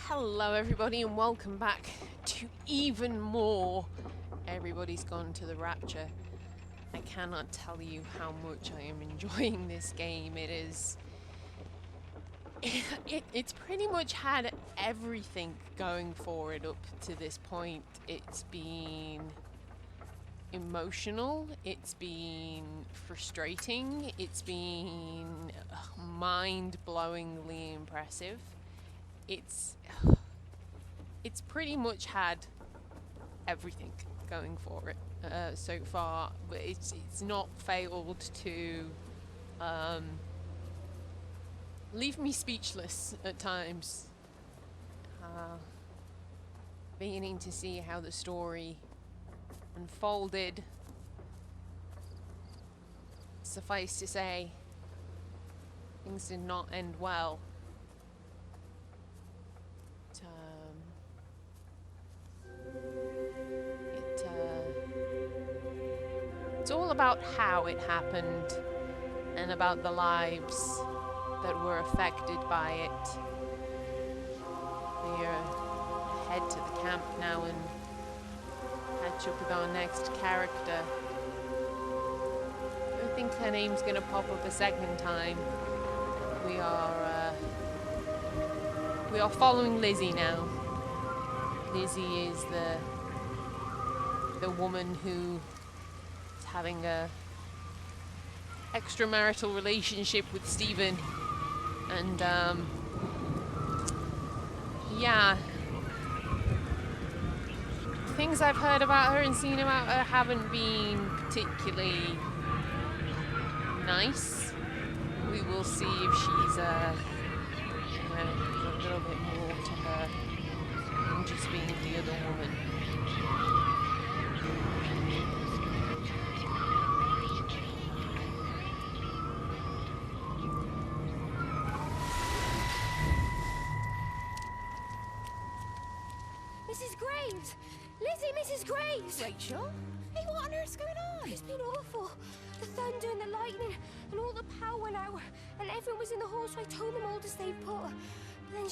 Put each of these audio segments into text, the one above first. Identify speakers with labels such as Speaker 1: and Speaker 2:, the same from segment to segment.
Speaker 1: Hello everybody and welcome back to even more Everybody's Gone to the Rapture. I cannot tell you how much I am enjoying this game. It's pretty much had everything going for it up to this point. It's been emotional, it's been frustrating, it's been mind-blowingly impressive. It's pretty much had everything going for it so far, but it's not failed to leave me speechless at times. Beginning to see how the story unfolded. Suffice to say, things did not end well. It's all about how it happened and about the lives that were affected by it. We're head to the camp now and catch up with our next character. I don't think her name's gonna pop up a second time. We are following Lizzie now. Lizzie is the woman who is having a extramarital relationship with Stephen, and yeah, things I've heard about her and seen about her haven't been particularly nice. We will see if she's there's a little bit more to her than just being the other woman.
Speaker 2: Mrs. Graves! Lizzie, Mrs. Graves!
Speaker 3: Rachel? Hey, what on earth's going on?
Speaker 2: It's been awful. The thunder and the lightning and all the power went out and everyone was in the hall, so I told them all to stay put. But then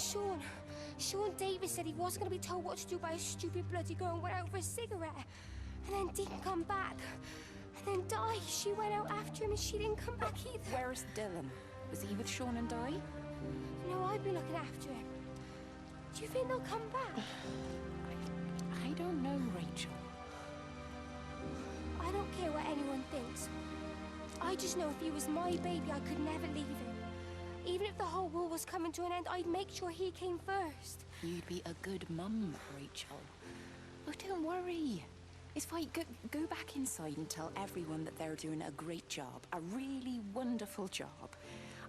Speaker 2: Sean Davis said he wasn't going to be told what to do by a stupid bloody girl and went out for a cigarette. And then didn't come back. And then Di, she went out after him and she didn't come back either.
Speaker 3: Where's Dylan? Was he with Sean and Di?
Speaker 2: No, I've been looking after him. Do you think they'll come back?
Speaker 3: I don't know, Rachel.
Speaker 2: I don't care what anyone thinks. I just know if he was my baby, I could never leave him. Even if the whole world was coming to an end, I'd make sure he came first.
Speaker 3: You'd be a good mum, Rachel. Oh, don't worry. It's fine. Go back inside and tell everyone that they're doing a great job. A really wonderful job.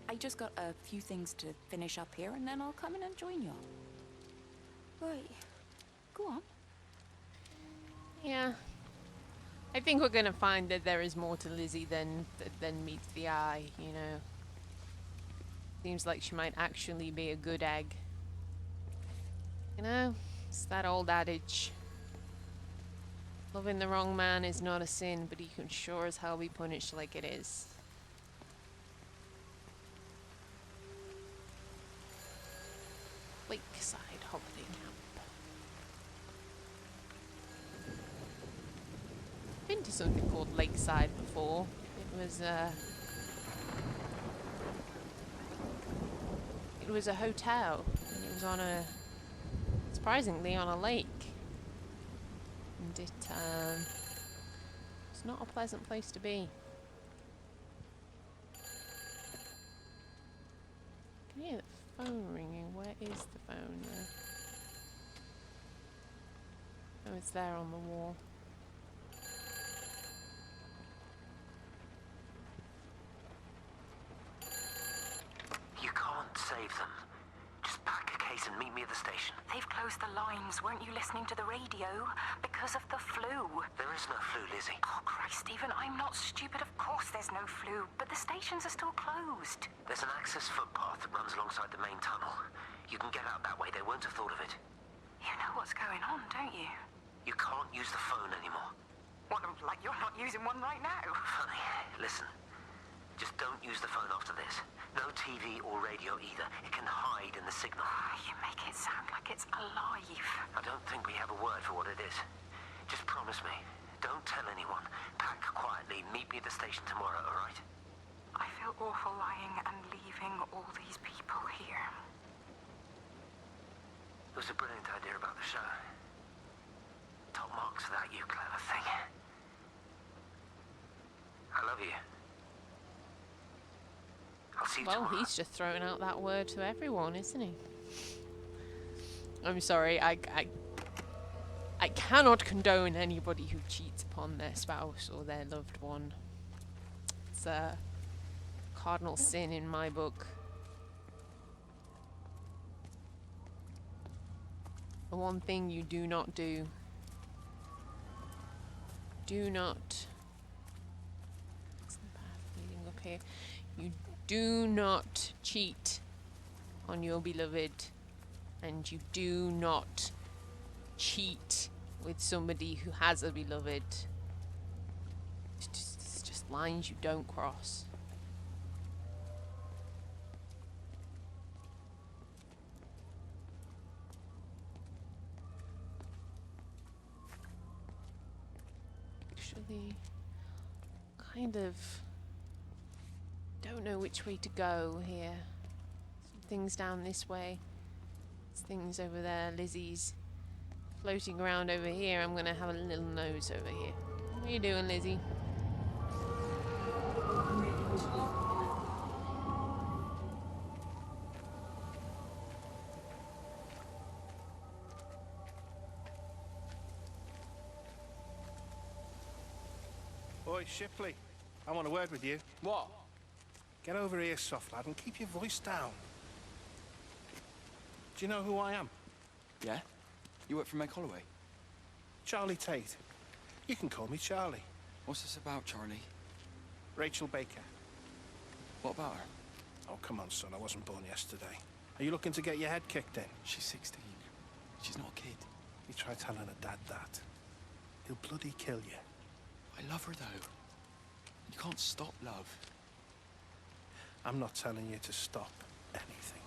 Speaker 3: I just got a few things to finish up here, and then I'll come in and join you.
Speaker 2: Right.
Speaker 3: Go on.
Speaker 1: Yeah. I think we're gonna find that there is more to Lizzie than meets the eye, you know. Seems like she might actually be a good egg. You know, it's that old adage. Loving the wrong man is not a sin, but he can sure as hell be punished like it is. Lakeside holiday camp. Been to something called Lakeside before. It was a hotel, and it was on surprisingly on a lake. And it's not a pleasant place to be. I can hear the phone ringing. Where is the phone though? Oh, it's there on the wall.
Speaker 4: Save them. Just pack a case and meet me at the station.
Speaker 5: They've closed the lines. Weren't you listening to the radio? Because of the flu.
Speaker 4: There is no flu, Lizzie.
Speaker 5: Oh, Christ, Stephen, I'm not stupid. Of course there's no flu. But the stations are still closed.
Speaker 4: There's an access footpath that runs alongside the main tunnel. You can get out that way. They won't have thought of it.
Speaker 5: You know what's going on, don't you?
Speaker 4: You can't use the phone anymore.
Speaker 5: What, like you're not using one right now?
Speaker 4: Funny. Listen. Just don't use the phone after this. No TV or radio either. It can hide in the signal.
Speaker 5: You make it sound like it's alive.
Speaker 4: I don't think we have a word for what it is. Just promise me. Don't tell anyone. Pack quietly. Meet me at the station tomorrow, all right?
Speaker 5: I feel awful lying and leaving all these people here.
Speaker 4: It was a brilliant idea about the show. Top marks for that, you clever thing. I love you. I'll see you
Speaker 1: Well,
Speaker 4: tomorrow.
Speaker 1: he's just throwing out that word to everyone, isn't he? I'm sorry, I cannot condone anybody who cheats upon their spouse or their loved one. It's a cardinal sin in my book. The one thing you do not do. Do not. What's the path leading up here? You do not cheat on your beloved, and you do not cheat with somebody who has a beloved. It's just lines you don't cross. Actually, kind of don't know which way to go here. Some things down this way. There's things over there. Lizzie's floating around over here. I'm gonna have a little nose over here. What are you doing, Lizzie?
Speaker 6: Oi, Shipley. I want a word with you.
Speaker 7: What?
Speaker 6: Get over here, soft lad, and keep your voice down. Do you know who I am?
Speaker 7: Yeah? You work for Meg Holloway?
Speaker 6: Charlie Tate. You can call me Charlie.
Speaker 7: What's this about, Charlie?
Speaker 6: Rachel Baker.
Speaker 7: What about her?
Speaker 6: Oh, come on, son. I wasn't born yesterday. Are you looking to get your head kicked in?
Speaker 7: She's 16. She's not a kid.
Speaker 6: You try telling her dad that. He'll bloody kill you.
Speaker 7: I love her, though. You can't stop love.
Speaker 6: I'm not telling you to stop anything.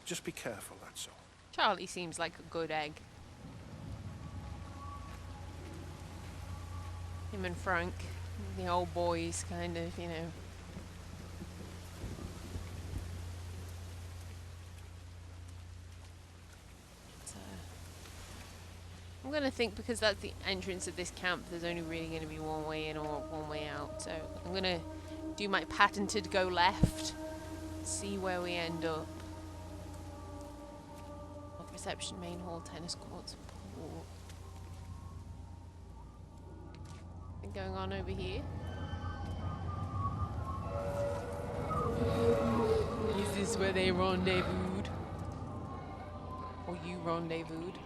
Speaker 6: Just be careful, that's all.
Speaker 1: Charlie seems like a good egg. Him and Frank, the old boys, kind of, you know. But, I'm gonna think, because that's the entrance of this camp, there's only really gonna be one way in or one way out. So I'm gonna do my patented go left, see where we end up. Reception, main hall, tennis courts, pool. Anything going on over here? Is this where they rendezvoused? Or you rendezvoused?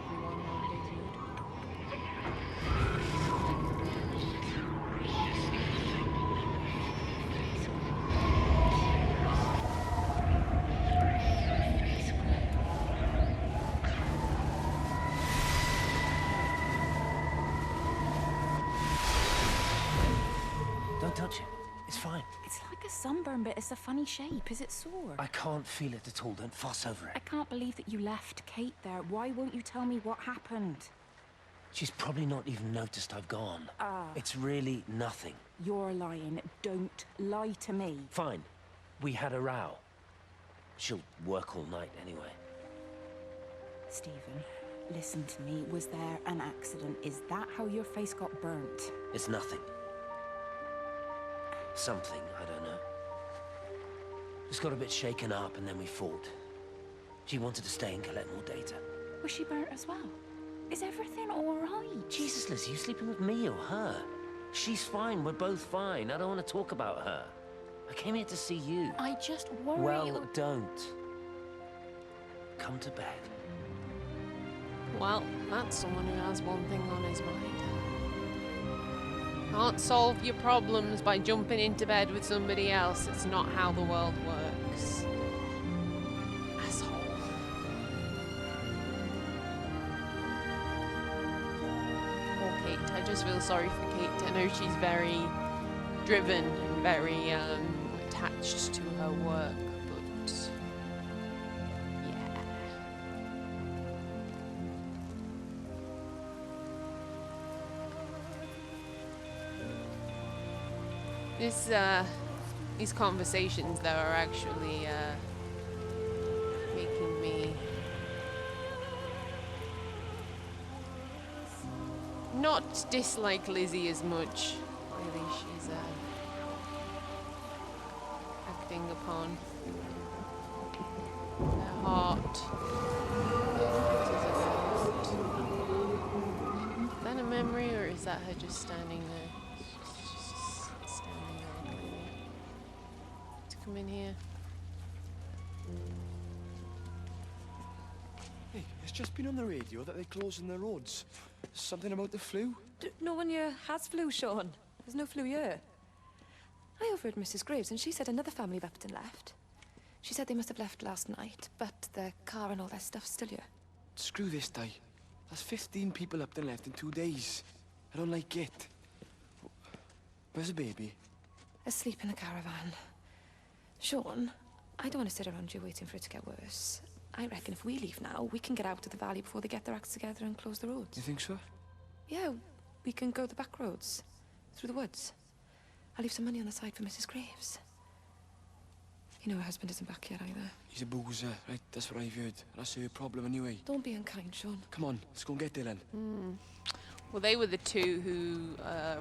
Speaker 1: Everyone rendezvoused?
Speaker 4: Don't touch it. It's fine.
Speaker 3: It's like a sunburn, but it's a funny shape. Is it sore?
Speaker 4: I can't feel it at all. Don't fuss over
Speaker 3: I
Speaker 4: it.
Speaker 3: can't believe that you left Kate there. Why won't you tell me what happened?
Speaker 4: She's probably not even noticed I've gone.
Speaker 3: Ah.
Speaker 4: It's really nothing.
Speaker 3: You're lying. Don't lie to me.
Speaker 4: Fine. We had a row. She'll work all night anyway.
Speaker 3: Stephen, listen to me. Was there an accident? Is that how your face got burnt?
Speaker 4: It's nothing. Something, I don't know. Just got a bit shaken up and then we fought. She wanted to stay and collect more data.
Speaker 3: Was she burnt as well? Is everything all right?
Speaker 4: Jesus, Lizzie, you sleeping with me or her? She's fine, we're both fine. I don't want to talk about her. I came here to see you.
Speaker 3: I just worry.
Speaker 4: Well, don't. Come to bed.
Speaker 1: Well, that's someone who has one thing on his mind. Can't solve your problems by jumping into bed with somebody else. It's not how the world works. Asshole. Poor Kate. I just feel sorry for Kate. I know she's very driven and very attached to her work, but yeah. These conversations though are actually making me not dislike Lizzie as much. Really, she's acting upon her heart. Is that a memory, or is that her just standing there? She's just standing there. Clearly. To come in here.
Speaker 7: Hey, it's just been on the radio that they're closing the roads. Something about the flu?
Speaker 8: No one here has flu, Sean. There's no flu here. I overheard Mrs. Graves, and she said another family of Upton left. She said they must have left last night, but their car and all their stuff's still here.
Speaker 7: Screw this, Di. That's 15 people up and left in 2 days. I don't like it. Where's the baby?
Speaker 8: Asleep in the caravan. Sean, I don't want to sit around here waiting for it to get worse. I reckon if we leave now, we can get out of the valley before they get their acts together and close the roads.
Speaker 7: You think so?
Speaker 8: Yeah, we can go the back roads, through the woods. I'll leave some money on the side for Mrs. Graves. You know her husband isn't back yet either.
Speaker 7: He's a boozer, right? That's what I've heard. That's her problem anyway.
Speaker 8: Don't be unkind, Sean.
Speaker 7: Come on, let's go and get Dylan.
Speaker 1: Well, they were the two who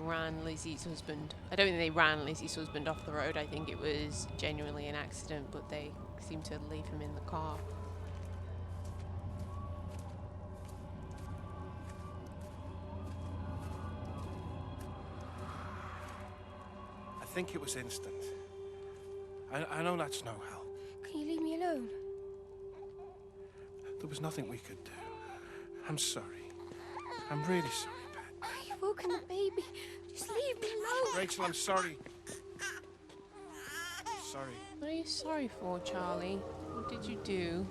Speaker 1: ran Lizzie's husband. I don't think they ran Lizzie's husband off the road. I think it was genuinely an accident, but they seemed to leave him in the car.
Speaker 6: I think it was instant. I know that's no help.
Speaker 2: Can you leave me alone?
Speaker 6: There was nothing we could do. I'm sorry. I'm really sorry, Pet.
Speaker 2: You've woken the baby. Just leave me alone.
Speaker 6: Rachel, I'm sorry. Sorry.
Speaker 1: What are you sorry for, Charlie? What did you do?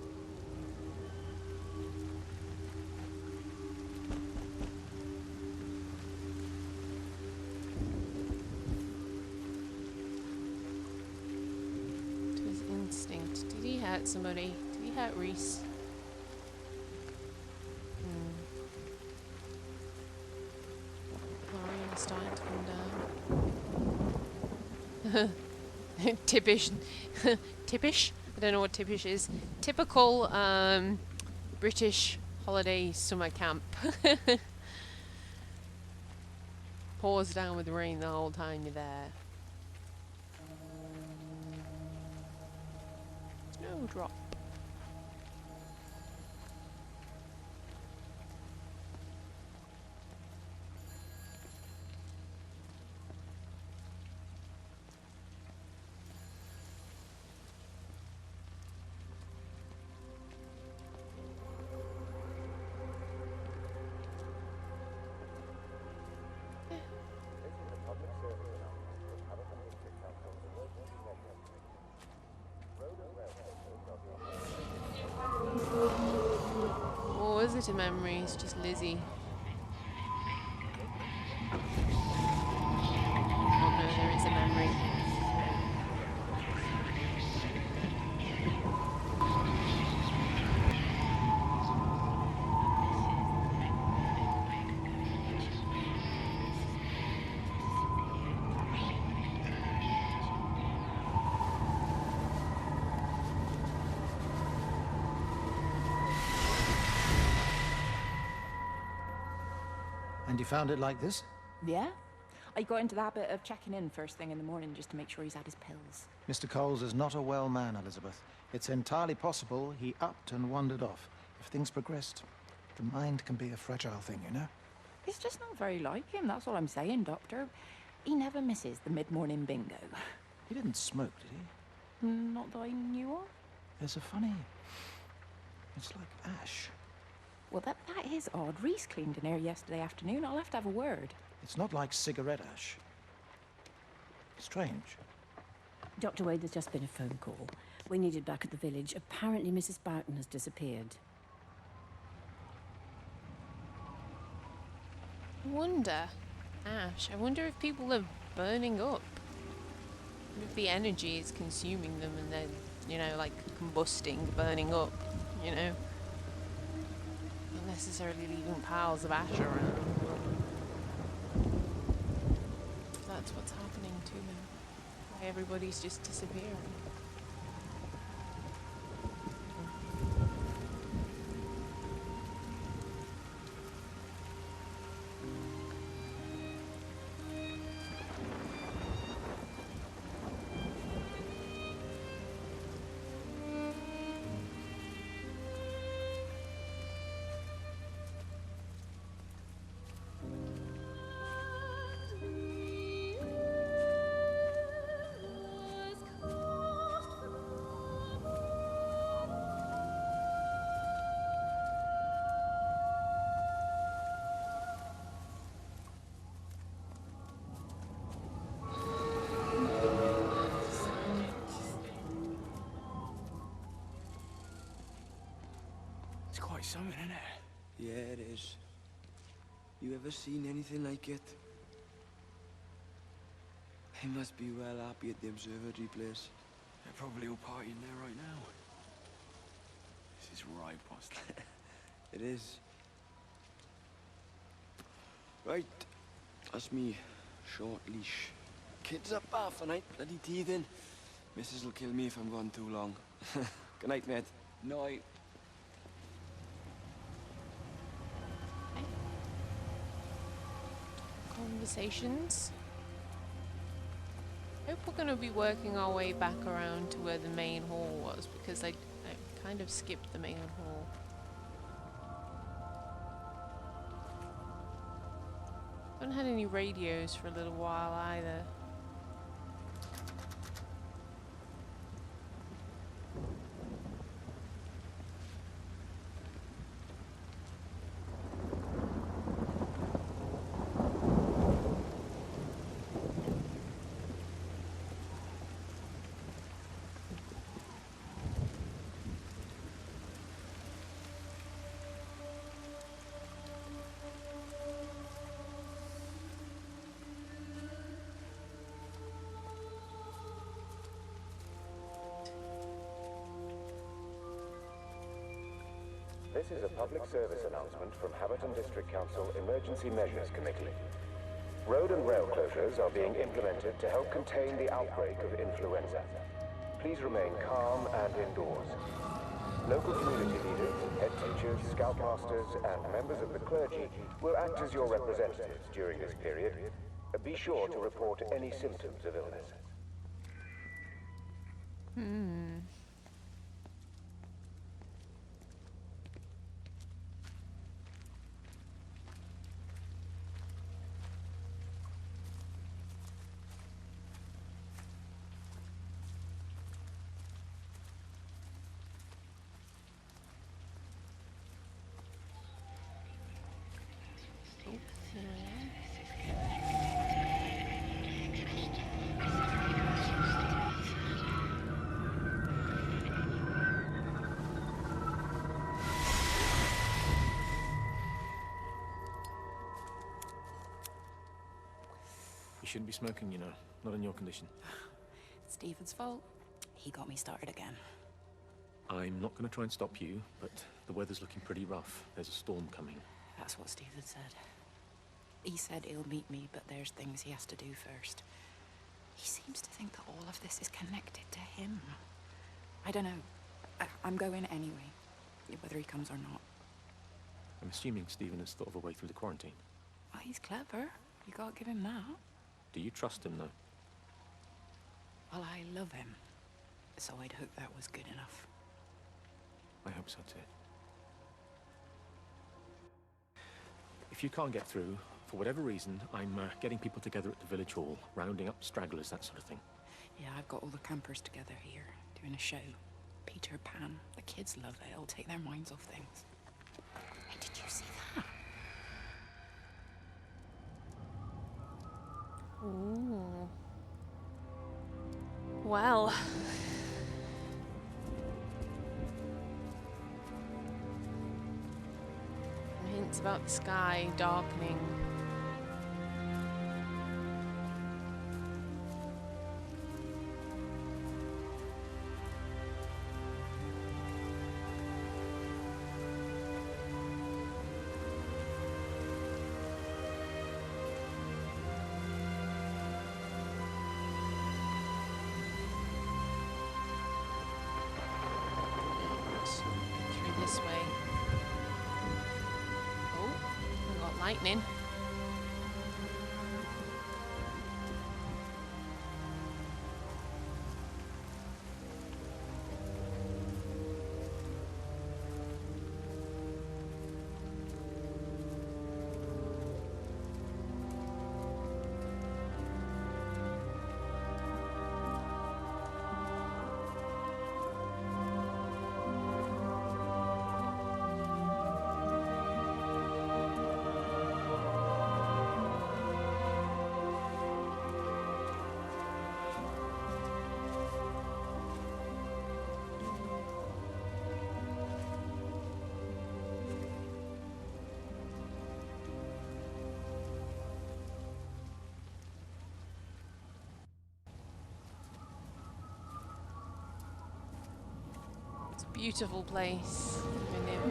Speaker 1: To his instinct. Did he hurt somebody? Did he hurt Reese? Volume starting to come down. Tippish. Tippish? I don't know what tippish is. Typical British holiday summer camp. Pours down with rain the whole time you're there. Snowdrop. Or was it a memory? It's just Lizzie. Oh no, there is a memory.
Speaker 9: And you found it like this?
Speaker 3: Yeah? I got into the habit of checking in first thing in the morning just to make sure he's had his pills.
Speaker 9: Mr. Coles is not a well man, Elizabeth. It's entirely possible he upped and wandered off. If things progressed, the mind can be a fragile thing, you know?
Speaker 3: It's just not very like him, that's all I'm saying, Doctor. He never misses the mid-morning bingo.
Speaker 9: He didn't smoke, did he?
Speaker 3: Not that I knew of.
Speaker 9: There's a funny... It's like ash.
Speaker 3: Well, that is odd. Reese cleaned in here yesterday afternoon. I'll have to have a word.
Speaker 9: It's not like cigarette ash. Strange.
Speaker 10: Dr. Wade, there's just been a phone call. We needed back at the village. Apparently Mrs. Barton has disappeared.
Speaker 1: I wonder, ash, I wonder if people are burning up If the energy is consuming them and then, you know, like combusting, burning up, you know, not necessarily leaving piles of ash around. That's what's happening to them. Why everybody's just disappearing.
Speaker 7: It's quite something, isn't it?
Speaker 11: Yeah, it is. You ever seen anything like it? They must be well happy at the observatory place.
Speaker 7: They're probably all partying there right now. This is right, boss.
Speaker 11: It is. Right, that's me. Short leash. Kids up half a night, bloody teething. Missus will kill me if I'm gone too long. Good night, mate. Night.
Speaker 1: Conversations. I hope we're going to be working our way back around to where the main hall was, because I kind of skipped the main hall. Haven't had any radios for a little while either.
Speaker 12: This is a public service announcement from Haverton District Council Emergency Measures Committee. Road and rail closures are being implemented to help contain the outbreak of influenza. Please remain calm and indoors. Local community leaders, head teachers, scoutmasters, and members of the clergy will act as your representatives during this period. Be sure to report any symptoms of illness.
Speaker 6: You shouldn't be smoking, you know. Not in your condition.
Speaker 3: It's Stephen's fault. He got me started again.
Speaker 6: I'm not going to try and stop you, but the weather's looking pretty rough. There's a storm coming.
Speaker 3: That's what Stephen said. He said he'll meet me, but there's things he has to do first. He seems to think that all of this is connected to him. I don't know. I'm going anyway, whether he comes or not.
Speaker 6: I'm assuming Stephen has thought of a way through the quarantine.
Speaker 3: Oh, he's clever. You can't give him that.
Speaker 6: Do you trust him, though?
Speaker 3: Well, I love him. So I'd hope that was good enough.
Speaker 6: I hope so, too. If you can't get through, for whatever reason, I'm getting people together at the village hall, rounding up stragglers, that sort of thing.
Speaker 3: Yeah, I've got all the campers together here, doing a show. Peter Pan. The kids love it. It'll take their minds off things. Hey, did you see that?
Speaker 1: Ooh. Well. Hints about the sky darkening. lightning. It's a beautiful place, even if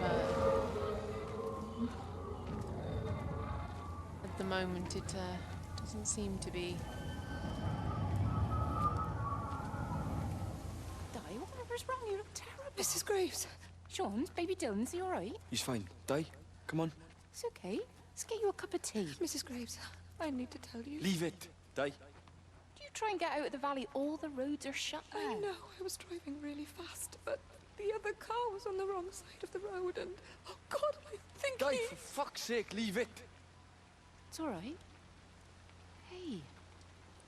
Speaker 1: at the moment it doesn't seem to be.
Speaker 3: Di, whatever's wrong? You look terrible.
Speaker 8: Mrs. Graves.
Speaker 3: Sean, baby Dylan, is he all right?
Speaker 11: He's fine. Di, come on.
Speaker 3: It's okay. Let's get you a cup of tea.
Speaker 8: Mrs. Graves, I need to tell you.
Speaker 11: Leave it. Di.
Speaker 3: Do you try and get out of the valley? All the roads are shut now.
Speaker 8: I know, I was driving really fast, but the other car was on the wrong side of the road and... Oh, God, I think
Speaker 11: Di,
Speaker 8: he...
Speaker 11: for fuck's sake, leave it.
Speaker 3: It's all right. Hey,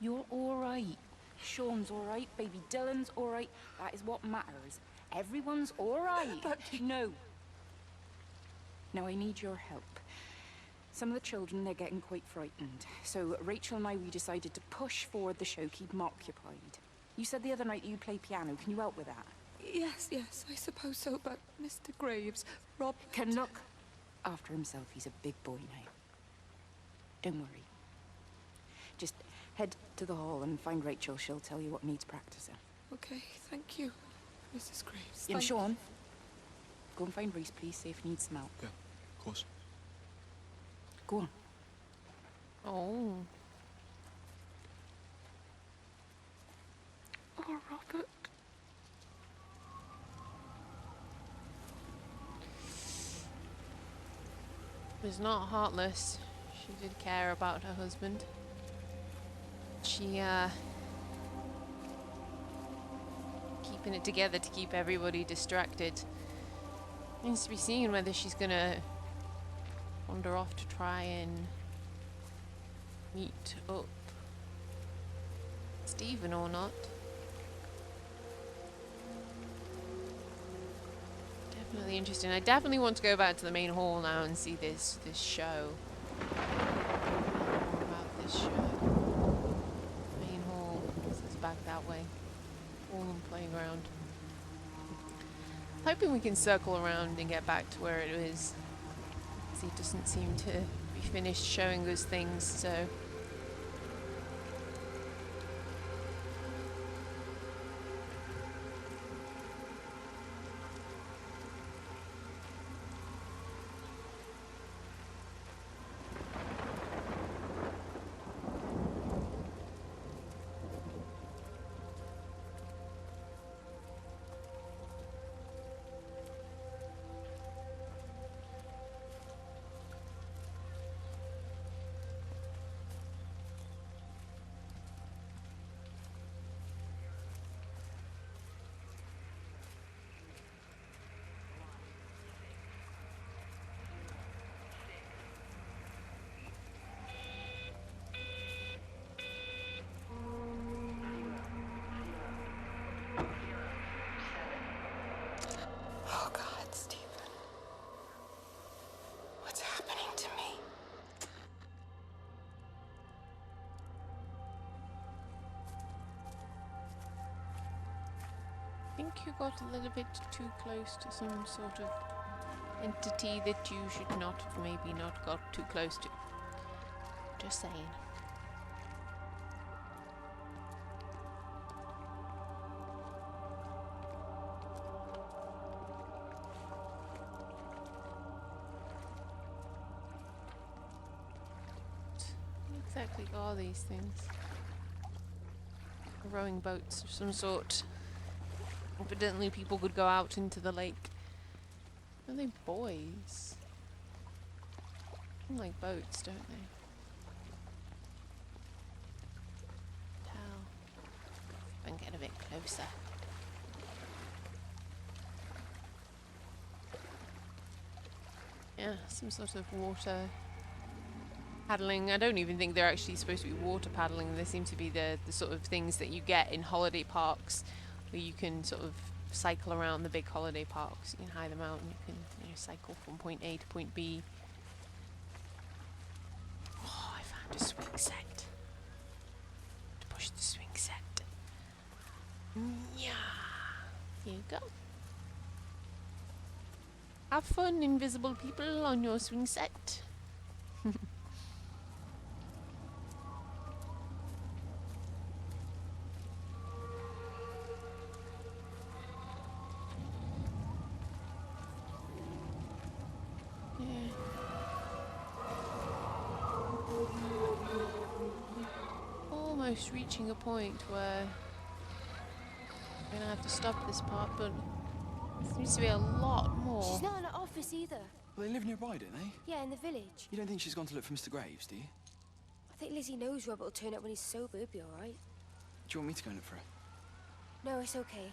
Speaker 3: you're all right. Sean's all right. Baby Dylan's all right. That is what matters. Everyone's all right.
Speaker 8: But...
Speaker 3: No. Now, I need your help. Some of the children, they're getting quite frightened. So Rachel and I, we decided to push forward the show, keep them occupied. You said the other night you play piano. Can you help with that?
Speaker 8: Yes, I suppose so, but Mr. Graves, Rob...
Speaker 3: Can look after himself. He's a big boy now. Don't worry. Just head to the hall and find Rachel. She'll tell you what needs practicing.
Speaker 8: Okay, thank you, Mrs. Graves.
Speaker 3: And Sean, go and find Reese, please, see if he needs some help.
Speaker 11: Yeah, of course.
Speaker 3: Go on.
Speaker 1: Oh.
Speaker 8: Oh, Robert.
Speaker 1: Was not heartless. She did care about her husband. She, keeping it together to keep everybody distracted. Needs to be seen whether she's gonna wander off to try and meet up Stephen or not. Definitely interesting. I definitely want to go back to the main hall now and see this show. More about this show. Main hall. This is back that way. Hall and playground. Hoping we can circle around and get back to where it is. He doesn't seem to be finished showing us things, so...
Speaker 3: Oh, God, Stephen. What's happening to me?
Speaker 1: I think you got a little bit too close to some sort of entity that you should not have maybe not got too close to. Just saying. What exactly are these things? Rowing boats of some sort. Evidently people could go out into the lake. Are they boys? They like boats, don't they? Towel. I can get a bit closer. Yeah, some sort of water paddling. I don't even think they're actually supposed to be water paddling. They seem to be the sort of things that you get in holiday parks, where you can sort of cycle around the big holiday parks. You can hire them out and you can, you know, cycle from point A to point B. Oh, I found a swing set. To push the swing set. Yeah. Here you go. Have fun, invisible people, on your swing set. Yeah. Almost reaching a point where I'm gonna have to stop this part, but there seems to be a lot more.
Speaker 2: She's not in her office either.
Speaker 11: Well, they live nearby, don't they?
Speaker 2: Yeah, in the village.
Speaker 11: You don't think she's gone to look for Mr. Graves, do you?
Speaker 2: I think Lizzie knows Robert will turn up when he's sober. He'll be alright.
Speaker 11: Do you want me to go and look for her?
Speaker 2: No, it's okay.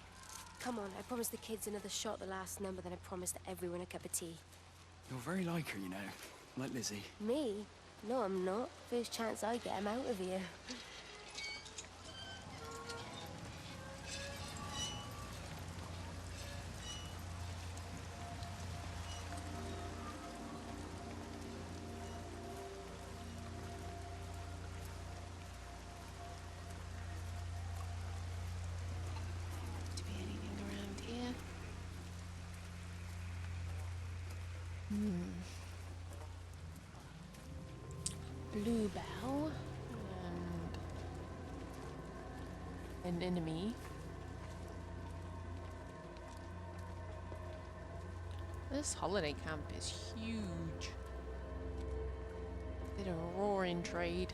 Speaker 2: Come on, I promised the kids another shot the last number, then I promised everyone a cup of tea.
Speaker 11: You're very like her, you know. Like Lizzie.
Speaker 2: Me? No, I'm not. First chance I get him out of here.
Speaker 1: To be anything around here? Bluebell and an enemy. This holiday camp is huge. Did a roaring trade.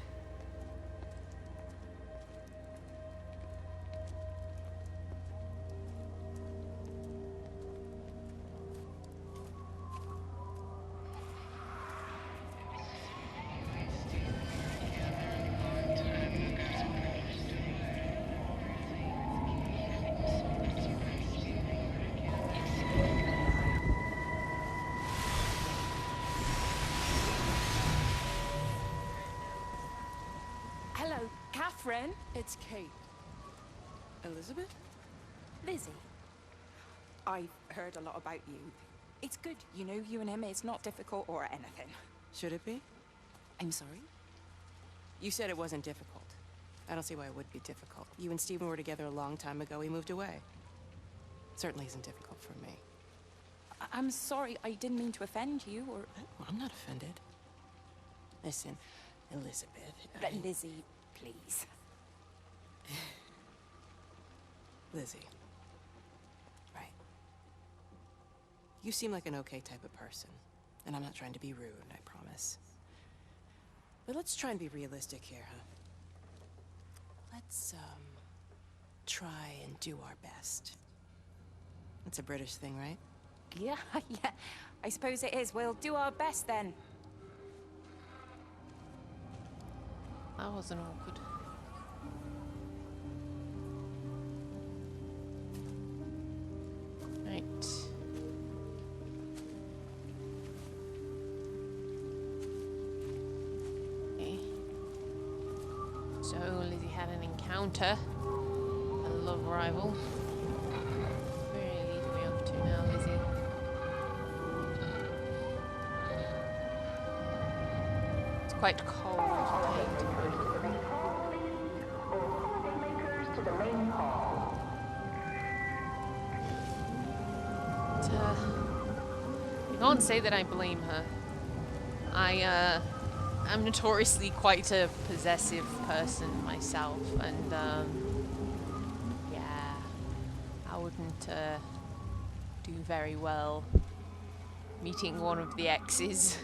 Speaker 3: Hello, Catherine.
Speaker 13: It's Kate. Elizabeth?
Speaker 3: Lizzie. I've heard a lot about you. It's good, you know, you and him. It's not difficult or anything.
Speaker 13: Should it be?
Speaker 3: I'm sorry?
Speaker 13: You said it wasn't difficult. I don't see why it would be difficult. You and Stephen were together a long time ago. He moved away. Certainly isn't difficult for me.
Speaker 3: I'm sorry. I didn't mean to offend you or...
Speaker 13: Well, I'm not offended. Listen, Elizabeth...
Speaker 3: Lizzie, please.
Speaker 13: Lizzie. Right. You seem like an okay type of person. And I'm not trying to be rude, I promise. But let's try and be realistic here, huh? Let's, try and do our best. That's a British thing, right?
Speaker 3: Yeah, yeah. I suppose it is. We'll do our best then.
Speaker 1: That wasn't awkward. Right. Okay. So Lizzie had an encounter. A love rival. Where are you leading me off to now, Lizzie? It's quite cold. I can't say that I blame her. I'm notoriously quite a possessive person myself, and yeah, I wouldn't do very well meeting one of the exes.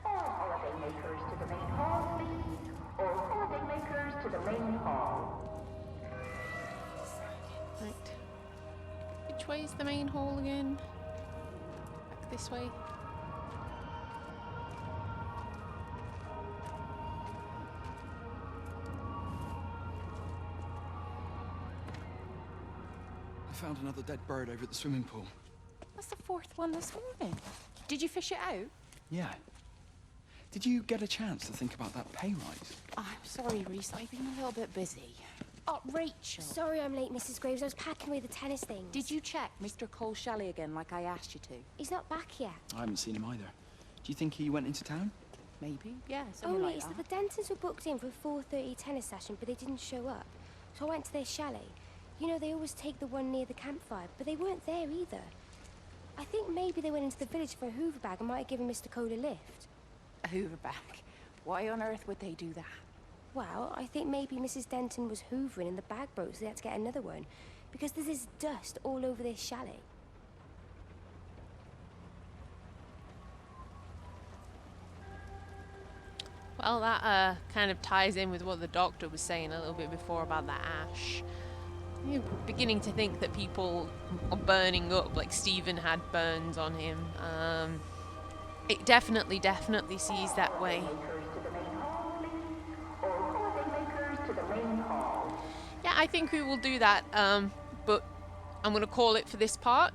Speaker 14: All holidaymakers to the main hall, please. All holidaymakers to the main hall.
Speaker 1: Right. Which way is the main hall again? Back this way?
Speaker 7: found another dead bird over at the swimming pool.
Speaker 3: That's the fourth one this morning. Did you fish it out?
Speaker 7: Yeah. Did you get a chance to think about that pay rise?
Speaker 3: I'm sorry, Reese. I've been a little bit busy. Oh, Rachel.
Speaker 2: Sorry I'm late, Mrs. Graves. I was packing away the tennis things.
Speaker 3: Did you check Mr. Cole Shelley again like I asked you to?
Speaker 2: He's not back yet.
Speaker 7: I haven't seen him either. Do you think he went into town?
Speaker 3: Maybe, yeah, something
Speaker 2: Only
Speaker 3: like
Speaker 2: it's
Speaker 3: that.
Speaker 2: that the Dentons were booked in for a 4:30 tennis session, but they didn't show up. So I went to their chalet. You know, they always take the one near the campfire, but they weren't there either. I think maybe they went into the village for a Hoover bag and might have given Mr. Cole a lift.
Speaker 3: A Hoover bag? Why on earth would they do that?
Speaker 2: Well, I think maybe Mrs. Denton was hoovering and the bag broke, so they had to get another one. Because there's this dust all over this chalet.
Speaker 1: Well, that kind of ties in with what the doctor was saying a little bit before about the ash. You're beginning to think that people are burning up, like Stephen had burns on him. It definitely sees that way. Yeah, I think we will do that, but I'm going to call it for this part.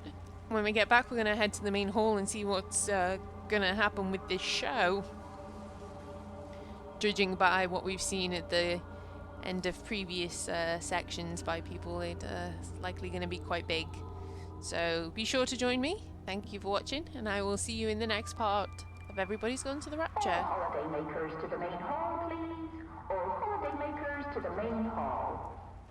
Speaker 1: When we get back, we're going to head to the main hall and see what's going to happen with this show. Judging by what we've seen at the end of previous sections by people, it's likely going to be quite big. So be sure to join me. Thank you for watching, and I will see you in the next part of Everybody's Gone to the Rapture.
Speaker 14: Holiday makers to the main hall, please. All holiday makers to the main hall.